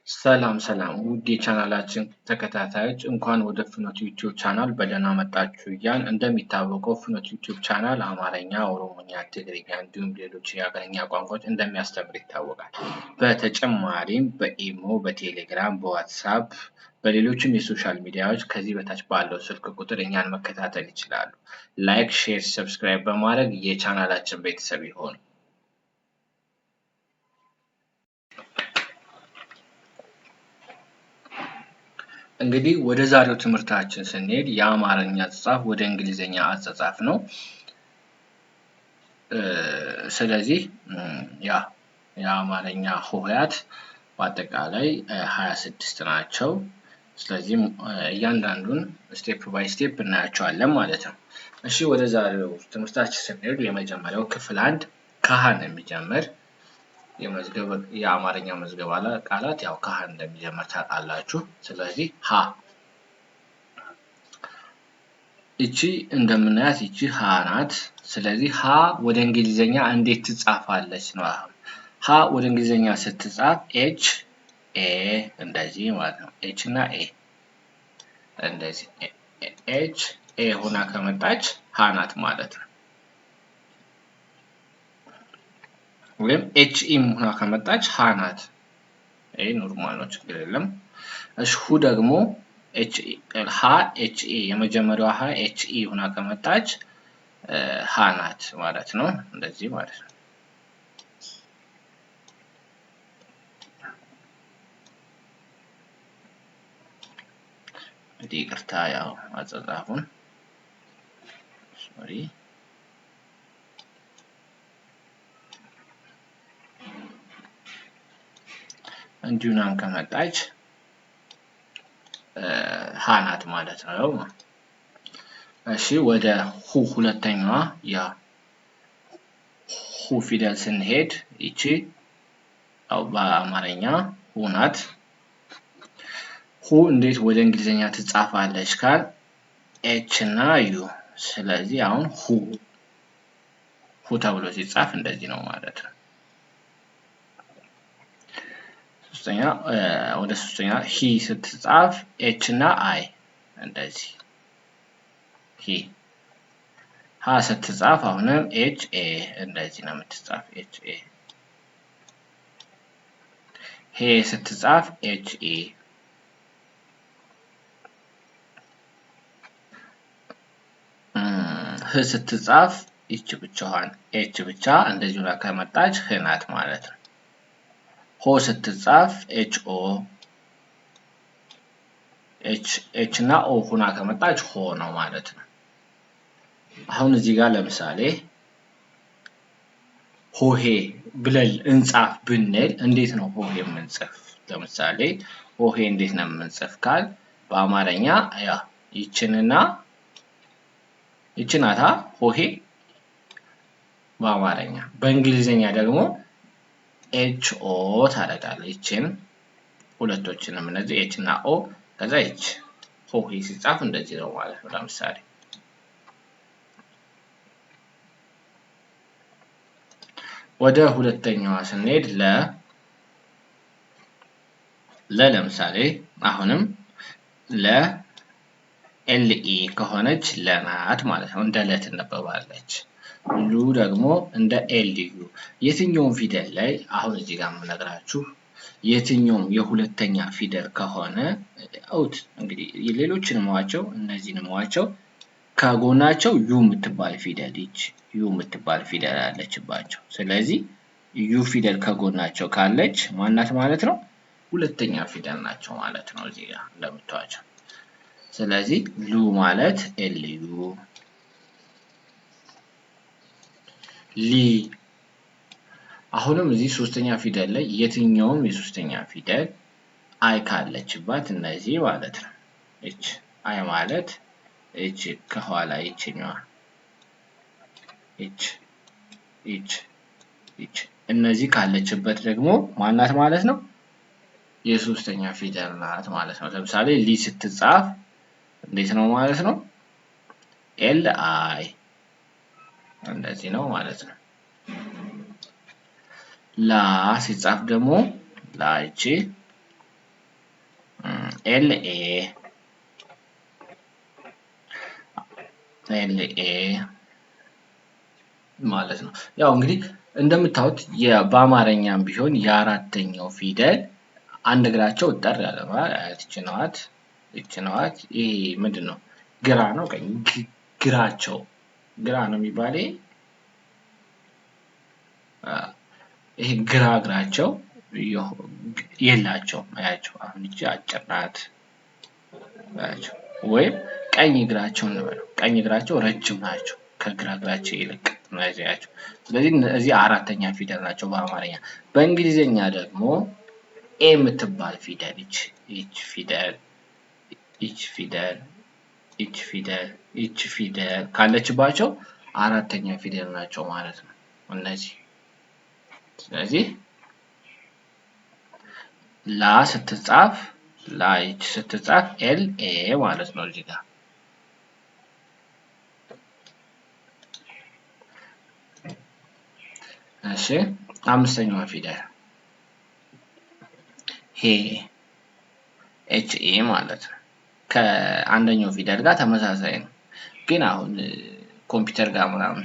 ሰላም ውድ የቻናላችን ተከታታዮች እንኳን ወደ ፍኖት ዩቲዩብ ቻናል በደህና መጣችሁ እያልን እንደሚታወቀው ፍኖት ዩቲዩብ ቻናል አማርኛ፣ ኦሮሞኛ፣ ትግርኛ እንዲሁም ሌሎች የሀገርኛ ቋንቋዎች እንደሚያስተምር ይታወቃል። በተጨማሪም በኢሞ፣ በቴሌግራም፣ በዋትስአፕ በሌሎችም የሶሻል ሚዲያዎች ከዚህ በታች ባለው ስልክ ቁጥር እኛን መከታተል ይችላሉ። ላይክ፣ ሼር፣ ሰብስክራይብ በማድረግ የቻናላችን ቤተሰብ ይሆኑ። እንግዲህ ወደ ዛሬው ትምህርታችን ስንሄድ የአማርኛ አጻጻፍ ወደ እንግሊዘኛ አጻጻፍ ነው። ስለዚህ የአማርኛ ሆሄያት በአጠቃላይ 26 ናቸው። ስለዚህ እያንዳንዱን ስቴፕ ባይ ስቴፕ እናያቸዋለን ማለት ነው። እሺ ወደ ዛሬው ትምህርታችን ስንሄድ የመጀመሪያው ክፍል 1 ከሀ ነው የሚጀምር። የአማርኛ መዝገበ ቃላት ያው ከሀ እንደሚጀምር ታውቃላችሁ። ስለዚህ ሀ እቺ እንደምናያት እቺ ሀ ናት። ስለዚህ ሀ ወደ እንግሊዘኛ እንዴት ትጻፋለች ነው። ሀ ወደ እንግሊዘኛ ስትጻፍ ኤች ኤ እንደዚህ ማለት ነው። ኤች እና ኤ እንደዚህ ኤች ኤ ሆና ከመጣች ሀ ናት ማለት ነው። ወይም ኤች ኢ ሆና ከመጣች ሀ ናት። ይሄ ኖርማል ነው፣ ችግር የለም። እሺ ሁ ደግሞ ሀ ኤች ኢ የመጀመሪያዋ ሀ ኤች ኢ ሆና ከመጣች ሀ ናት ማለት ነው። እንደዚህ ማለት ነው። እንግዲህ ይቅርታ ያው አጻጻፉን ሶሪ እንዲሁም ከመጣች ሀ ናት ማለት ነው። እሺ ወደ ሁ ሁለተኛዋ ያ ሁ ፊደል ስንሄድ ይቺ ያው በአማርኛ ሁ ናት። ሁ እንዴት ወደ እንግሊዘኛ ትጻፋለች ካል ኤች እና ዩ። ስለዚህ አሁን ሁ ተብሎ ሲጻፍ እንደዚህ ነው ማለት ነው። ወደ ሶስተኛ ሂ ስትጻፍ ኤች እና አይ እንደዚህ ሂ። ሀ ስትጻፍ አሁንም ኤች ኤ እንደዚህ ነው የምትጻፍ ኤች ኤ። ሄ ስትጻፍ ኤች ኢ። ህ ስትጻፍ ይች ብቻዋን ኤች ብቻ እንደዚህ ሆና ከመጣች ህ ናት ማለት ነው። ሆ ስትጻፍ ኤች ኦ ኤች እና ኦ ሆና ከመጣች ሆ ነው ማለት ነው። አሁን እዚህ ጋር ለምሳሌ ሆሄ ብለን እንጻፍ ብንል እንዴት ነው ሆሄ የምንጽፍ? ለምሳሌ ሆሄ እንዴት ነው የምንጽፍ ካል በአማርኛ ያ ይችንና ይችናታ ሆሄ በአማርኛ። በእንግሊዘኛ ደግሞ ኤች ኦ ታደርጋለህ። ይችን ሁለቶችንም እነዚህ ኤች እና ኦ ከዛ ይች ሆሄ ሲጻፍ እንደዚህ ነው ማለት ነው። ለምሳሌ ወደ ሁለተኛዋ ስንሄድ ለምሳሌ አሁንም ኤል ኢ ከሆነች ለናት ማለት ነው። እንደ ለ ትነበባለች። ሉ ደግሞ እንደ ኤል ዩ። የትኛውም ፊደል ላይ አሁን እዚህ ጋር የምነግራችሁ የትኛውም የሁለተኛ ፊደል ከሆነ አውት እንግዲህ ሌሎችንም ዋቸው እነዚህንም ዋቸው ከጎናቸው ዩ የምትባል ፊደል ዩ የምትባል ፊደል አለችባቸው። ስለዚህ ዩ ፊደል ከጎናቸው ካለች ማናት ማለት ነው? ሁለተኛ ፊደል ናቸው ማለት ነው እዚህ ጋር እንደምታዩቸው። ስለዚህ ሉ ማለት ኤል ዩ። ሊ አሁንም እዚህ ሶስተኛ ፊደል ላይ የትኛውም የሶስተኛ ፊደል አይ ካለችባት እነዚህ ማለት ነው። እች አይ ማለት እች ከኋላ ይችኛዋ እች እነዚህ ካለችበት ደግሞ ማናት ማለት ነው? የሶስተኛ ፊደል ናት ማለት ነው። ለምሳሌ ሊ ስትጻፍ እንዴት ነው ማለት ነው? ኤል አይ እንደዚህ ነው ማለት ነው። ላ ሲጻፍ ደግሞ ላይቺ ኤልኤ ማለት ነው። ያው እንግዲህ እንደምታዩት በአማርኛም ቢሆን የአራተኛው ፊደል አንድ እግራቸው እጠር ያለ ይቺ ነዋት። ይሄ ምንድን ነው? ግራ ነው ቀኝ? ግራቸው ግራ ነው የሚባለው። ይሄ ግራ እግራቸው የላቸውም። አያቸው አሁን ይቺ አጭር ናት አያቸው። ወይም ቀኝ እግራቸው እንበለው፣ ቀኝ እግራቸው ረጅም ናቸው ከግራ እግራቸው ይልቅ ያቸው። ስለዚህ እዚህ አራተኛ ፊደል ናቸው በአማርኛ። በእንግሊዝኛ ደግሞ ኤ የምትባል ፊደል ይች ፊደል ካለችባቸው አራተኛ ፊደል ናቸው ማለት ነው እነዚህ። ስለዚህ ላ ስትጻፍ ኤል ኤ ማለት ነው እዚህ ጋር። እሺ አምስተኛዋ ፊደል ሄ ኤች ኤ ማለት ነው። ከአንደኛው ፊደል ጋር ተመሳሳይ ነው፣ ግን አሁን ኮምፒውተር ጋር ምናምን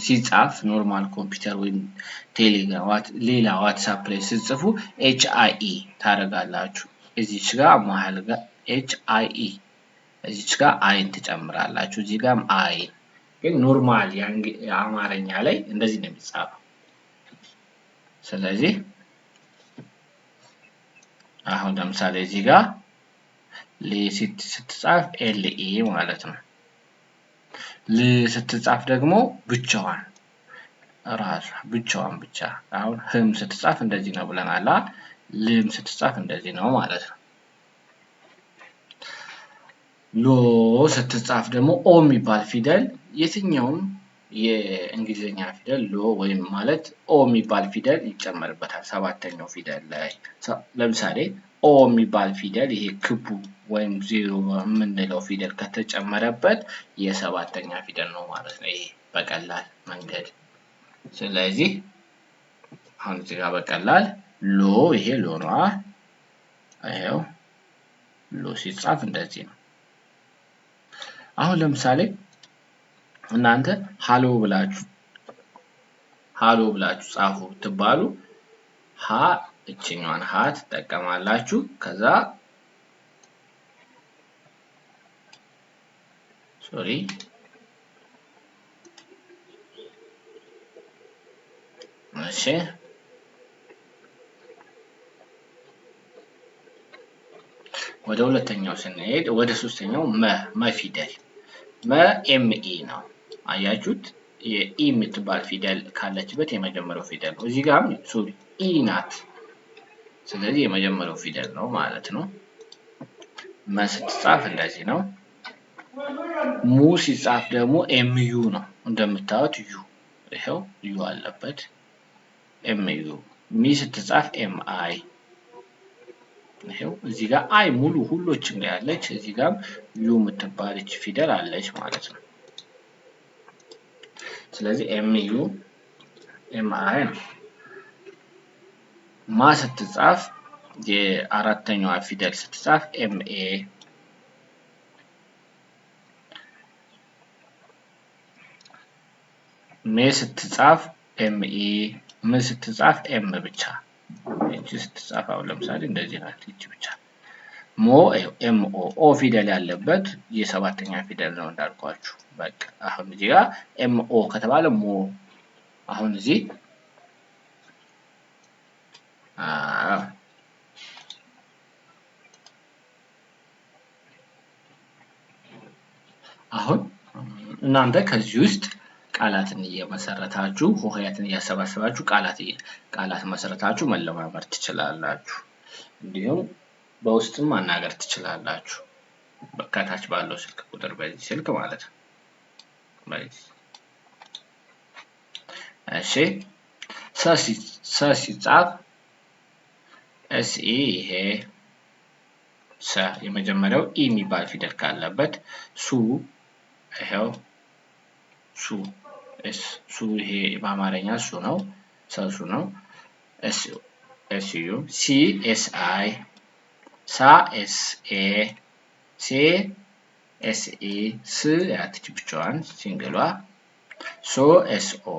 ሲጻፍ ኖርማል ኮምፒውተር ወይም ቴሌግራም ሌላ ዋትሳፕ ላይ ስትጽፉ ኤች አይ ኢ ታደርጋላችሁ። እዚች ጋር መሀል ጋር ኤች አይ ኢ፣ እዚች ጋር አይን ትጨምራላችሁ፣ እዚህ ጋርም አይን። ግን ኖርማል የአማርኛ ላይ እንደዚህ ነው የሚጻፈው። ስለዚህ አሁን ለምሳሌ እዚህ ጋር ስትጻፍ ኤል ኢ ማለት ነው። ል ስትጻፍ ደግሞ ብቻዋን ብቻዋን ብቻ። አሁን ህም ስትጻፍ እንደዚህ ነው ብለናል። ልም ስትጻፍ እንደዚህ ነው ማለት ነው። ሎ ስትጻፍ ደግሞ ኦ የሚባል ፊደል የትኛውም የእንግሊዝኛ ፊደል ሎ ወይም ማለት ኦ የሚባል ፊደል ይጨመርበታል ሰባተኛው ፊደል ላይ። ለምሳሌ ኦ የሚባል ፊደል ይሄ ክቡ ወይም ዜሮ የምንለው ፊደል ከተጨመረበት የሰባተኛ ፊደል ነው ማለት ነው። ይሄ በቀላል መንገድ። ስለዚህ አሁን እዚህ ጋር በቀላል ሎ፣ ይሄ ሎ ነው። ይሄው ሎ ሲጻፍ እንደዚህ ነው። አሁን ለምሳሌ እናንተ ሃሎ ብላችሁ ጻፉ ትባሉ ሀ እችኛዋን ሀ ትጠቀማላችሁ። ከዛ እሺ ወደ ሁለተኛው ስንሄድ ወደ ሶስተኛው መ ፊደል ኤምኢ ነው። አያችሁት? የኢ የምትባል ፊደል ካለችበት የመጀመሪያው ፊደል ነው። እዚህ ጋርም ኢ ናት። ስለዚህ የመጀመሪያው ፊደል ነው ማለት ነው። መ ስትጻፍ እንደዚህ ነው። ሙ ሲጻፍ ደግሞ ኤምዩ ነው። እንደምታዩት ዩ፣ ይሄው ዩ አለበት ኤምዩ። ሚ ስትጻፍ ኤምአይ፣ ይሄው እዚህ ጋር አይ ሙሉ ሁሎችም ላይ ያለች፣ እዚህ ጋርም ዩ የምትባለች ፊደል አለች ማለት ነው። ስለዚህ ኤምዩ ኤምአይ ነው። ማ ስትጻፍ የአራተኛዋ ፊደል ስትጻፍ ኤምኤ፣ ሜ ስትጻፍ ኤምኢ፣ ም ስትጻፍ ኤም ብቻ። እቺ ስትጻፍ አሁን ለምሳሌ እንደዚህ ናት፣ እቺ ብቻ። ሞ ኤምኦ፣ ኦ ፊደል ያለበት የሰባተኛ ፊደል ነው እንዳልኳችሁ። በቃ አሁን እዚህ ጋር ኤምኦ ከተባለ ሞ። አሁን እዚህ አሁን እናንተ ከዚህ ውስጥ ቃላትን እየመሰረታችሁ ሆሄያትን እያሰባሰባችሁ ቃላት መሰረታችሁ መለማመድ ትችላላችሁ። እንዲሁም በውስጥም ማናገር ትችላላችሁ። ከታች ባለው ስልክ ቁጥር በዚህ ስልክ ማለት ነው። እሺ ሰ ሲጻፍ ኤስኢ፣ ይሄ ሰ የመጀመሪያው ኢ የሚባል ፊደል ካለበት፣ ሱ ይሄው ሱ ይሄ በአማርኛ ሱ ነው፣ ሰሱ ነው። ኤስዩ፣ ሲ ኤስአይ፣ ሳ ኤስ ኤ ሴ ኤስ ኤ ስ ያትች ብቻዋን ሲንግሏ ሶ ኤስ ኦ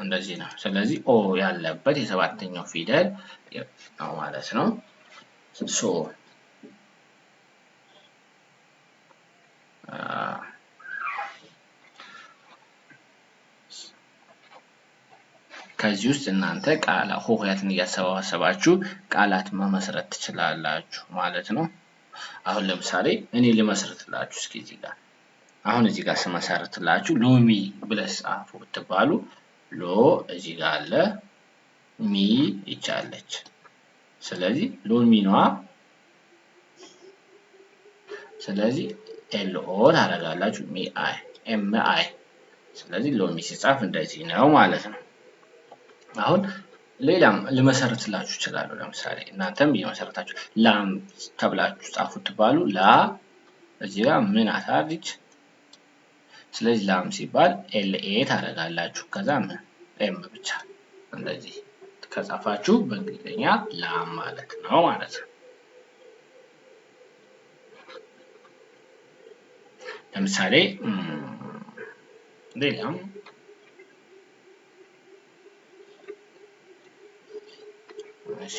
እንደዚህ ነው። ስለዚህ ኦ ያለበት የሰባተኛው ፊደል ነው ማለት ነው። ሶ ከዚህ ውስጥ እናንተ ሆሄያትን እያሰባሰባችሁ ቃላት መመስረት ትችላላችሁ ማለት ነው። አሁን ለምሳሌ እኔ ልመስርትላችሁ እስኪ እዚህ ጋር አሁን እዚህ ጋር ስመሰርትላችሁ ሎሚ ብለስ ጻፉ ብትባሉ ሎ እዚህ ጋር አለ ሚ ይቻለች። ስለዚህ ሎሚ ነዋ። ስለዚህ ኤል ኦ ታደርጋላችሁ ሚ አይ ኤም አይ። ስለዚህ ሎሚ ሲጻፍ እንደዚህ ነው ማለት ነው። አሁን ሌላም ልመሰርትላችሁ እችላለሁ። ለምሳሌ እናንተም እየመሰረታችሁ ላም ተብላችሁ ጻፉ ትባሉ ላ እዚህ ጋር ምን አታርጅ። ስለዚህ ላም ሲባል ኤል ኤ ታደርጋላችሁ ከዛ ምን ኤም ብቻ እንደዚህ ከጻፋችሁ በእንግሊዝኛ ላም ማለት ነው ማለት ነው። ለምሳሌ ሌላም እሺ